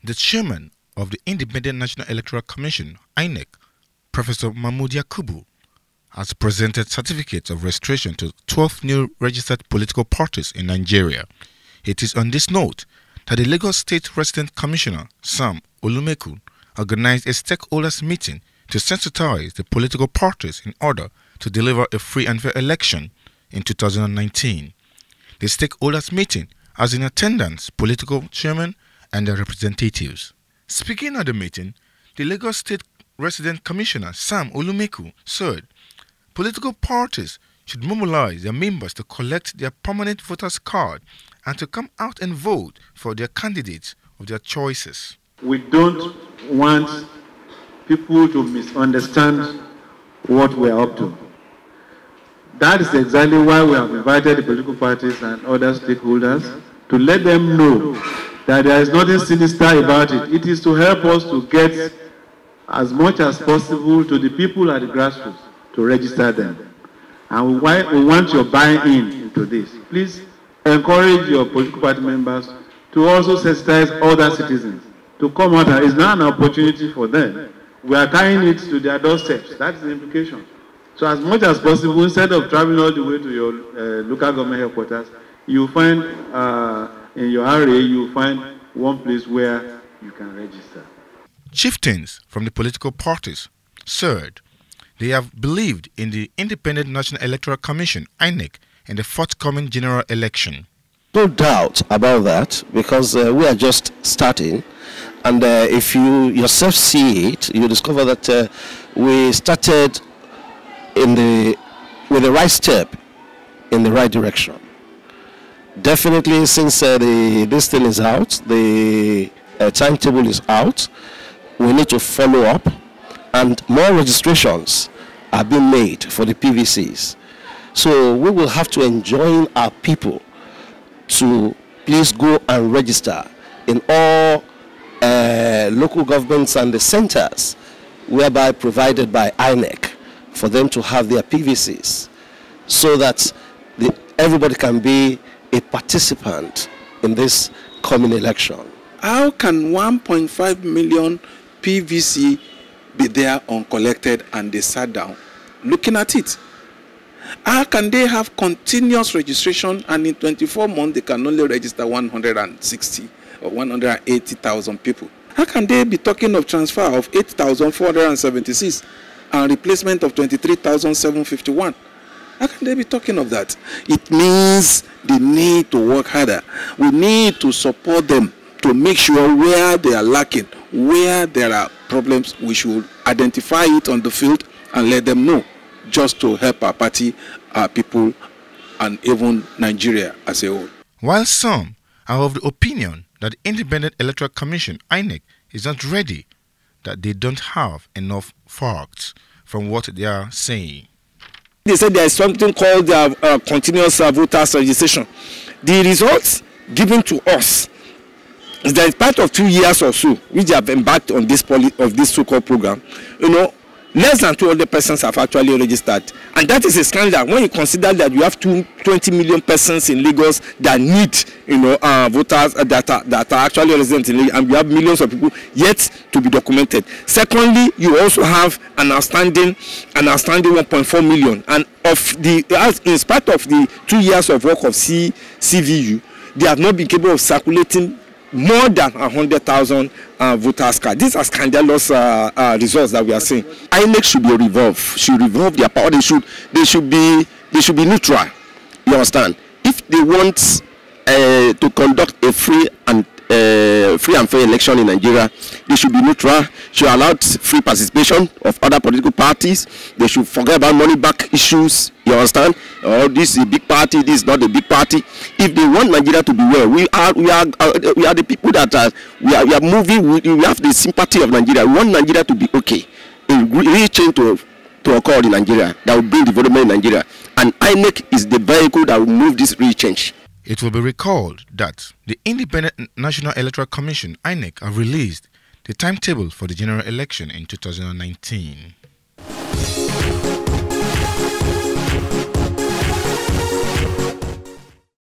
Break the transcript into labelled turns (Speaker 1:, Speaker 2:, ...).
Speaker 1: The chairman of the Independent National Electoral Commission, INEC, Professor Mahmood Yakubu, has presented certificates of registration to 12 new registered political parties in Nigeria. It is on this note that the Lagos State Resident Commissioner, Sam Olumekun, organized a stakeholders meeting to sensitize the political parties in order to deliver a free and fair election in 2019. The stakeholders meeting has in attendance political chairmen and their representatives. Speaking at the meeting, the Lagos State Resident Commissioner Sam Olumekun said political parties should mobilize their members to collect their permanent voters card and to come out and vote for their candidates of their choices.
Speaker 2: We don't want people to misunderstand what we are up to. That is exactly why we have invited the political parties and other stakeholders to let them know that there is nothing sinister about it. It is to help us to get as much as possible to the people at the grassroots to register them. And we want your buy-in into this. Please encourage your political party members to also sensitize other citizens to come out. It's not an opportunity for them. We are carrying it to their doorsteps. That's the implication. So as much as possible, instead of traveling all the way to your local government headquarters, you find in your area, you find one place where you can register.
Speaker 1: Chieftains from the political parties said they have believed in the Independent National Electoral Commission, INEC, in the forthcoming general election.
Speaker 3: No doubt about that, because we are just starting, and if you yourself see it, you discover that we started with the right step in the right direction. Definitely, since this thing is out, the timetable is out, we need to follow up, and more registrations are being made for the PVCs. So we will have to enjoin our people to please go and register in all local governments and the centers whereby provided by INEC for them to have their PVCs, so that everybody can be a participant in this coming election.
Speaker 4: How can 1.5 million PVC be there uncollected and they sat down looking at it? How can they have continuous registration and in 24 months they can only register 160 or 180,000 people? How can they be talking of transfer of 8,476 and replacement of 23,751? How can they be talking of that? It means they need to work harder. We need to support them to make sure where they are lacking, where there are problems, we should identify it on the field and let them know, just to help our party, our people, and even Nigeria as a whole.
Speaker 1: While some are of the opinion that the Independent Electoral Commission, INEC, is not ready, that they don't have enough facts from what they are saying.
Speaker 4: They said there is something called continuous voters registration. The results given to us is that it's part of 2 years or so, which they have embarked on this so-called program. Less than 200 persons have actually registered, and that is a scandal when you consider that you have 20 million persons in Lagos that need, voters that are actually resident in Lagos, and you have millions of people yet to be documented. Secondly, you also have an outstanding 1.4 million, and in spite of the 2 years of work of CVU, they have not been capable of circulating more than 100,000 voters cards. These are scandalous results that we are seeing. INEC should be revolved. Should revolve their power. They should be neutral. You understand? If they want to conduct a free and fair election in Nigeria, they should be neutral. Should allow free participation of other political parties. They should forget about money back issues. You understand? Oh, this is a big party. This is not a big party. If they want Nigeria to be well, we are the people that we are moving. We have the sympathy of Nigeria. We want Nigeria to be okay. A real change to occur in Nigeria that will bring development in Nigeria. And INEC is the vehicle that will move this real change.
Speaker 1: It will be recalled that the Independent National Electoral Commission, INEC, have released the timetable for the general election in 2019.